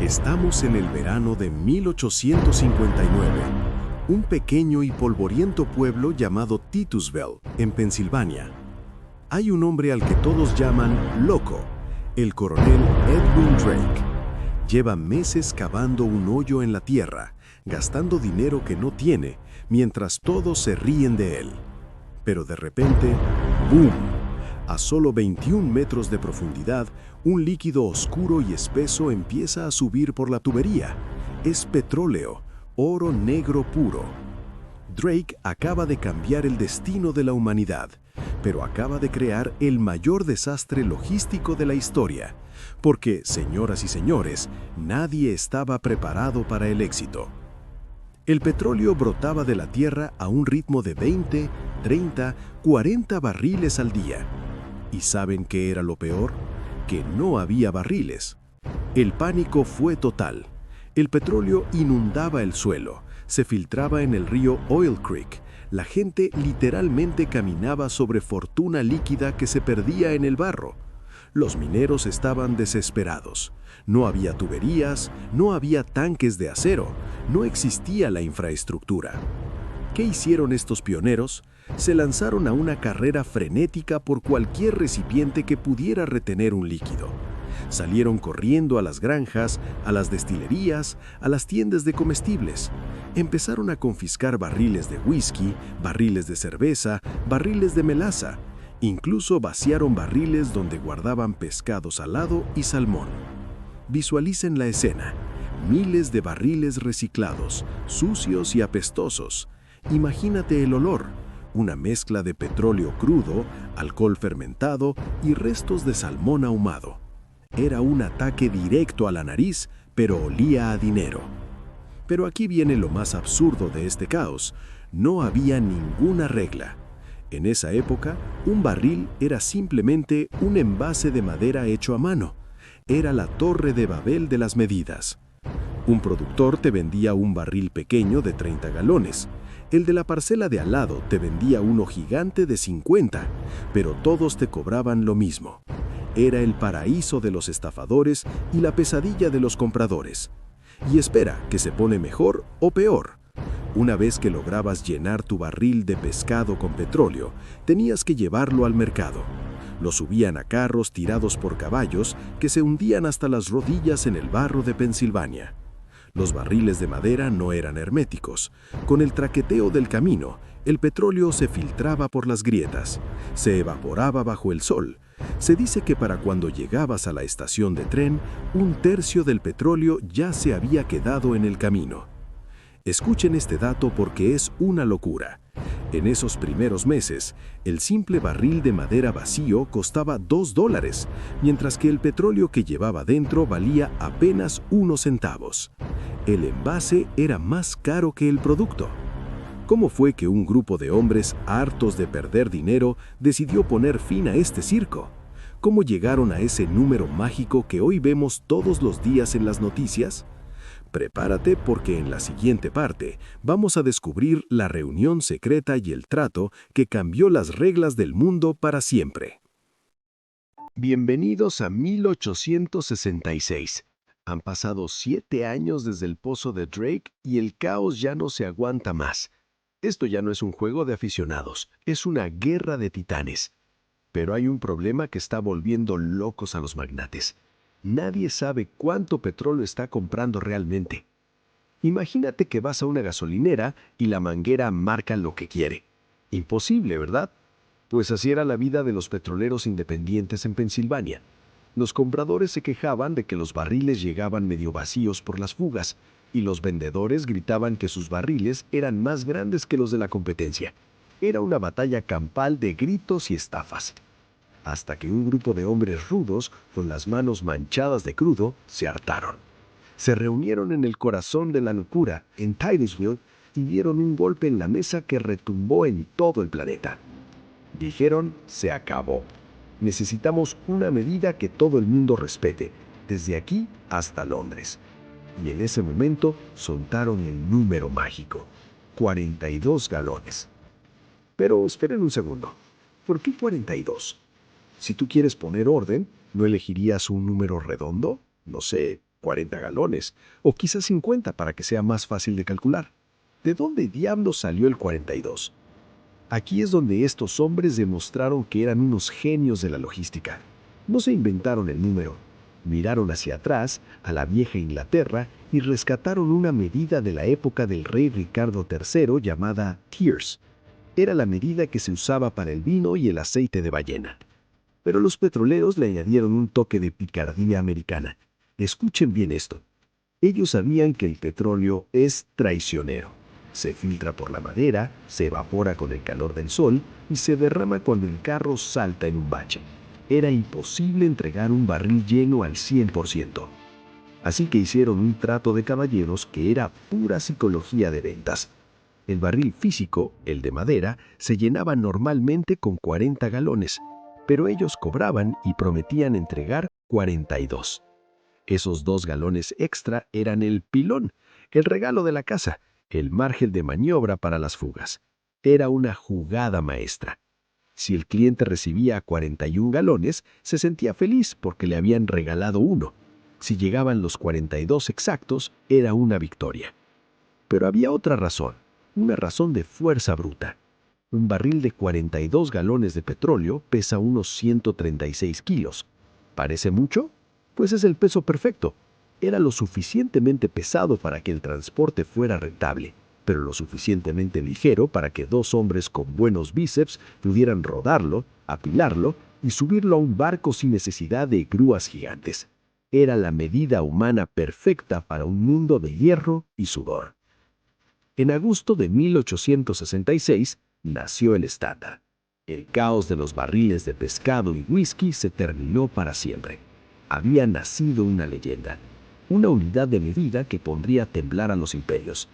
Estamos en el verano de 1859, un pequeño y polvoriento pueblo llamado Titusville, en Pensilvania. Hay un hombre al que todos llaman Loco, el coronel Edwin Drake. Lleva meses cavando un hoyo en la tierra, gastando dinero que no tiene, mientras todos se ríen de él. Pero de repente, ¡boom! A solo 21 metros de profundidad, un líquido oscuro y espeso empieza a subir por la tubería. Es petróleo, oro negro puro. Drake acaba de cambiar el destino de la humanidad, pero acaba de crear el mayor desastre logístico de la historia, porque, señoras y señores, nadie estaba preparado para el éxito. El petróleo brotaba de la tierra a un ritmo de 20, 30, 40 barriles al día. ¿Y saben qué era lo peor? Que no había barriles. El pánico fue total. El petróleo inundaba el suelo, se filtraba en el río Oil Creek. La gente literalmente caminaba sobre fortuna líquida que se perdía en el barro. Los mineros estaban desesperados. No había tuberías, no había tanques de acero, no existía la infraestructura. ¿Qué hicieron estos pioneros? Se lanzaron a una carrera frenética por cualquier recipiente que pudiera retener un líquido. Salieron corriendo a las granjas, a las destilerías, a las tiendas de comestibles. Empezaron a confiscar barriles de whisky, barriles de cerveza, barriles de melaza. Incluso vaciaron barriles donde guardaban pescado salado y salmón. Visualicen la escena. Miles de barriles reciclados, sucios y apestosos. Imagínate el olor. Una mezcla de petróleo crudo, alcohol fermentado y restos de salmón ahumado. Era un ataque directo a la nariz, pero olía a dinero. Pero aquí viene lo más absurdo de este caos. No había ninguna regla. En esa época, un barril era simplemente un envase de madera hecho a mano. Era la Torre de Babel de las medidas. Un productor te vendía un barril pequeño de 30 galones. El de la parcela de al lado te vendía uno gigante de 50, pero todos te cobraban lo mismo. Era el paraíso de los estafadores y la pesadilla de los compradores. Y espera, que se pone mejor o peor. Una vez que lograbas llenar tu barril de pescado con petróleo, tenías que llevarlo al mercado. Lo subían a carros tirados por caballos que se hundían hasta las rodillas en el barro de Pensilvania. Los barriles de madera no eran herméticos. Con el traqueteo del camino, el petróleo se filtraba por las grietas, se evaporaba bajo el sol. Se dice que para cuando llegabas a la estación de tren, un tercio del petróleo ya se había quedado en el camino. Escuchen este dato porque es una locura. En esos primeros meses, el simple barril de madera vacío costaba $2, mientras que el petróleo que llevaba dentro valía apenas unos centavos. El envase era más caro que el producto. ¿Cómo fue que un grupo de hombres hartos de perder dinero decidió poner fin a este circo? ¿Cómo llegaron a ese número mágico que hoy vemos todos los días en las noticias? Prepárate porque en la siguiente parte vamos a descubrir la reunión secreta y el trato que cambió las reglas del mundo para siempre. Bienvenidos a 1866. Han pasado 7 años desde el pozo de Drake y el caos ya no se aguanta más. Esto ya no es un juego de aficionados, es una guerra de titanes. Pero hay un problema que está volviendo locos a los magnates. Nadie sabe cuánto petróleo está comprando realmente. Imagínate que vas a una gasolinera y la manguera marca lo que quiere. Imposible, ¿verdad? Pues así era la vida de los petroleros independientes en Pensilvania. Los compradores se quejaban de que los barriles llegaban medio vacíos por las fugas, y los vendedores gritaban que sus barriles eran más grandes que los de la competencia. Era una batalla campal de gritos y estafas. Hasta que un grupo de hombres rudos, con las manos manchadas de crudo, se hartaron. Se reunieron en el corazón de la locura, en Titusville, y dieron un golpe en la mesa que retumbó en todo el planeta. Dijeron, se acabó. Necesitamos una medida que todo el mundo respete, desde aquí hasta Londres. Y en ese momento soltaron el número mágico, 42 galones. Pero esperen un segundo, ¿por qué 42? Si tú quieres poner orden, ¿no elegirías un número redondo? No sé, 40 galones, o quizás 50 para que sea más fácil de calcular. ¿De dónde diablos salió el 42? Aquí es donde estos hombres demostraron que eran unos genios de la logística. No se inventaron el número. Miraron hacia atrás, a la vieja Inglaterra, y rescataron una medida de la época del rey Ricardo III llamada Tiers. Era la medida que se usaba para el vino y el aceite de ballena. Pero los petroleros le añadieron un toque de picardía americana. Escuchen bien esto. Ellos sabían que el petróleo es traicionero. Se filtra por la madera, se evapora con el calor del sol y se derrama cuando el carro salta en un bache. Era imposible entregar un barril lleno al 100%. Así que hicieron un trato de caballeros que era pura psicología de ventas. El barril físico, el de madera, se llenaba normalmente con 40 galones, pero ellos cobraban y prometían entregar 42. Esos 2 galones extra eran el pilón, el regalo de la casa, el margen de maniobra para las fugas. Era una jugada maestra. Si el cliente recibía 41 galones, se sentía feliz porque le habían regalado uno. Si llegaban los 42 exactos, era una victoria. Pero había otra razón, una razón de fuerza bruta. Un barril de 42 galones de petróleo pesa unos 136 kilos. ¿Parece mucho? Pues es el peso perfecto. Era lo suficientemente pesado para que el transporte fuera rentable, pero lo suficientemente ligero para que 2 hombres con buenos bíceps pudieran rodarlo, apilarlo y subirlo a un barco sin necesidad de grúas gigantes. Era la medida humana perfecta para un mundo de hierro y sudor. En agosto de 1866 nació el estándar. El caos de los barriles de pescado y whisky se terminó para siempre. Había nacido una leyenda, una unidad de medida que pondría a temblar a los imperios.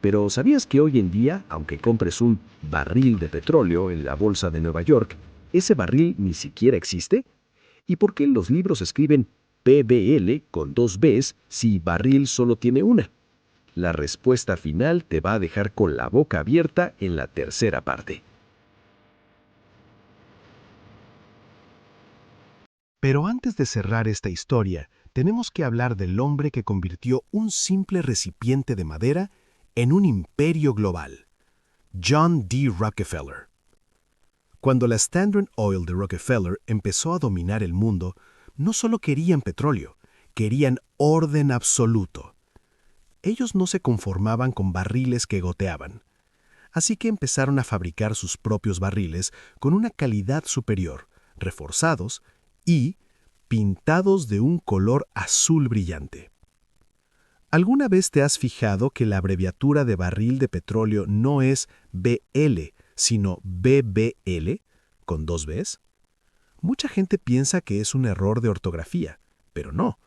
Pero ¿sabías que hoy en día, aunque compres un barril de petróleo en la bolsa de Nueva York, ese barril ni siquiera existe? ¿Y por qué los libros escriben PBL con 2 Bs si barril solo tiene una? La respuesta final te va a dejar con la boca abierta en la tercera parte. Pero antes de cerrar esta historia, tenemos que hablar del hombre que convirtió un simple recipiente de madera en un imperio global. John D. Rockefeller. Cuando la Standard Oil de Rockefeller empezó a dominar el mundo, no solo querían petróleo, querían orden absoluto. Ellos no se conformaban con barriles que goteaban. Así que empezaron a fabricar sus propios barriles con una calidad superior, reforzados y pintados de un color azul brillante. ¿Alguna vez te has fijado que la abreviatura de barril de petróleo no es BL, sino BBL, con 2 Bs? Mucha gente piensa que es un error de ortografía, pero no.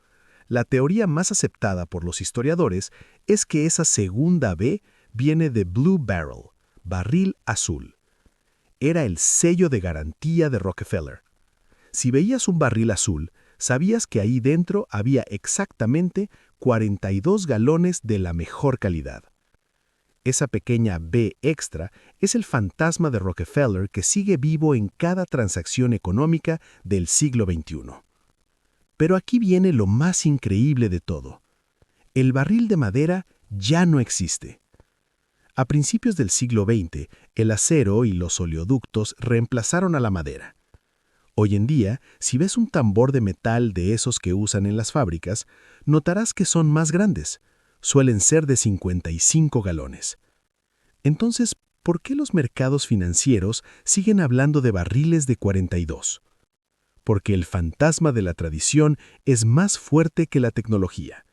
La teoría más aceptada por los historiadores es que esa segunda B viene de Blue Barrel, barril azul. Era el sello de garantía de Rockefeller. Si veías un barril azul, sabías que ahí dentro había exactamente 42 galones de la mejor calidad. Esa pequeña B extra es el fantasma de Rockefeller que sigue vivo en cada transacción económica del siglo XXI. Pero aquí viene lo más increíble de todo. El barril de madera ya no existe. A principios del siglo XX, el acero y los oleoductos reemplazaron a la madera. Hoy en día, si ves un tambor de metal de esos que usan en las fábricas, notarás que son más grandes. Suelen ser de 55 galones. Entonces, ¿por qué los mercados financieros siguen hablando de barriles de 42? Porque el fantasma de la tradición es más fuerte que la tecnología.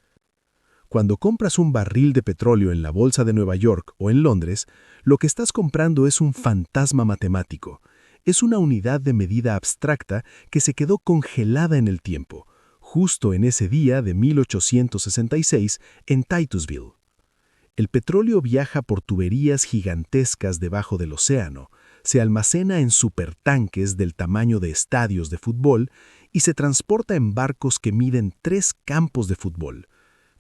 Cuando compras un barril de petróleo en la bolsa de Nueva York o en Londres, lo que estás comprando es un fantasma matemático. Es una unidad de medida abstracta que se quedó congelada en el tiempo, justo en ese día de 1866 en Titusville. El petróleo viaja por tuberías gigantescas debajo del océano, se almacena en supertanques del tamaño de estadios de fútbol y se transporta en barcos que miden 3 campos de fútbol.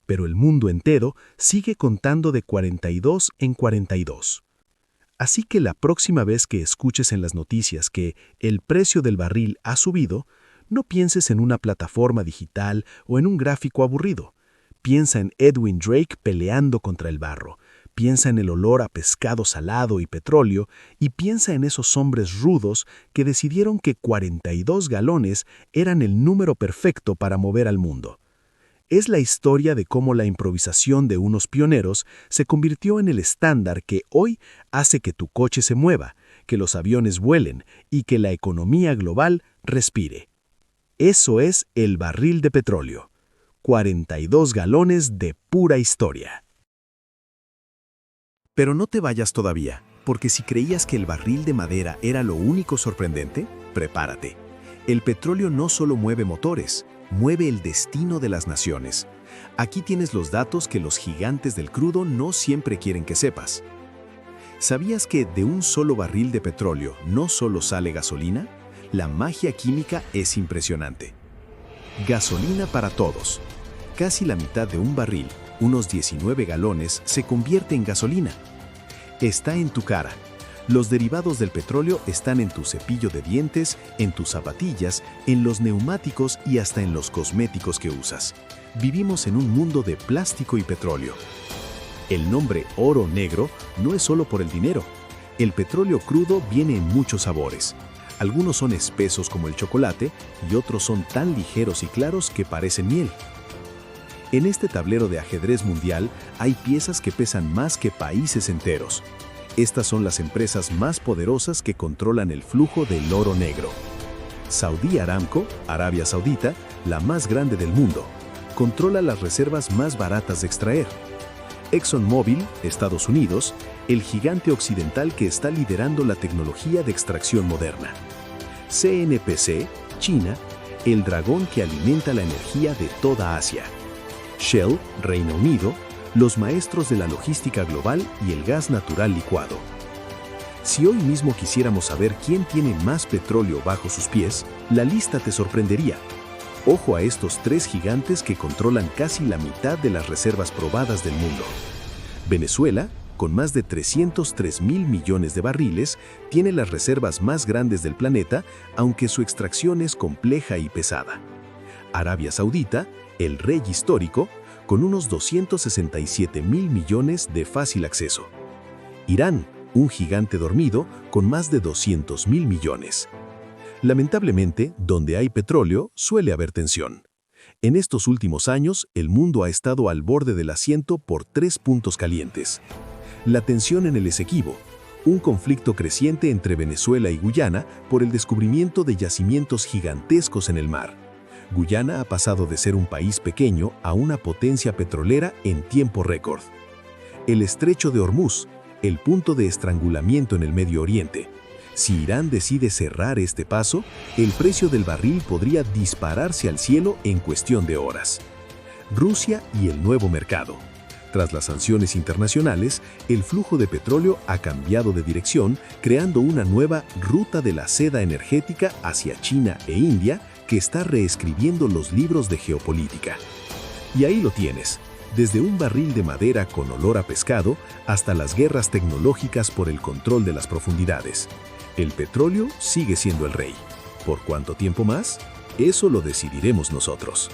Pero el mundo entero sigue contando de 42 en 42. Así que la próxima vez que escuches en las noticias que el precio del barril ha subido, No pienses en una plataforma digital o en un gráfico aburrido. Piensa en Edwin Drake peleando contra el barro. Piensa en el olor a pescado salado y petróleo y piensa en esos hombres rudos que decidieron que 42 galones eran el número perfecto para mover al mundo. Es la historia de cómo la improvisación de unos pioneros se convirtió en el estándar que hoy hace que tu coche se mueva, que los aviones vuelen y que la economía global respire. Eso es el barril de petróleo. 42 galones de pura historia. Pero no te vayas todavía, porque si creías que el barril de madera era lo único sorprendente, prepárate. El petróleo no solo mueve motores, mueve el destino de las naciones. Aquí tienes los datos que los gigantes del crudo no siempre quieren que sepas. ¿Sabías que de un solo barril de petróleo no solo sale gasolina? La magia química es impresionante. Gasolina para todos. Casi la mitad de un barril, unos 19 galones, se convierte en gasolina. Está en tu cara. Los derivados del petróleo están en tu cepillo de dientes, en tus zapatillas, en los neumáticos y hasta en los cosméticos que usas. Vivimos en un mundo de plástico y petróleo. El nombre oro negro no es solo por el dinero. El petróleo crudo viene en muchos sabores. Algunos son espesos como el chocolate y otros son tan ligeros y claros que parecen miel. En este tablero de ajedrez mundial hay piezas que pesan más que países enteros. Estas son las empresas más poderosas que controlan el flujo del oro negro. Saudi Aramco, Arabia Saudita, la más grande del mundo, controla las reservas más baratas de extraer. ExxonMobil, Estados Unidos, el gigante occidental que está liderando la tecnología de extracción moderna. CNPC, China, el dragón que alimenta la energía de toda Asia. Shell, Reino Unido, los maestros de la logística global y el gas natural licuado. Si hoy mismo quisiéramos saber quién tiene más petróleo bajo sus pies, la lista te sorprendería. Ojo a estos tres gigantes que controlan casi la mitad de las reservas probadas del mundo. Venezuela, con más de 303.000 millones de barriles, tiene las reservas más grandes del planeta, aunque su extracción es compleja y pesada. Arabia Saudita, el rey histórico, con unos 267.000 millones de fácil acceso. Irán, un gigante dormido, con más de 200.000 millones. Lamentablemente, donde hay petróleo, suele haber tensión. En estos últimos años, el mundo ha estado al borde del asiento por 3 puntos calientes. La tensión en el Esequibo, un conflicto creciente entre Venezuela y Guyana por el descubrimiento de yacimientos gigantescos en el mar. Guyana ha pasado de ser un país pequeño a una potencia petrolera en tiempo récord. El estrecho de Hormuz, el punto de estrangulamiento en el Medio Oriente. Si Irán decide cerrar este paso, el precio del barril podría dispararse al cielo en cuestión de horas. Rusia y el nuevo mercado. Tras las sanciones internacionales, el flujo de petróleo ha cambiado de dirección, creando una nueva ruta de la seda energética hacia China e India, que está reescribiendo los libros de geopolítica. Y ahí lo tienes, desde un barril de madera con olor a pescado hasta las guerras tecnológicas por el control de las profundidades. El petróleo sigue siendo el rey. ¿Por cuánto tiempo más? Eso lo decidiremos nosotros.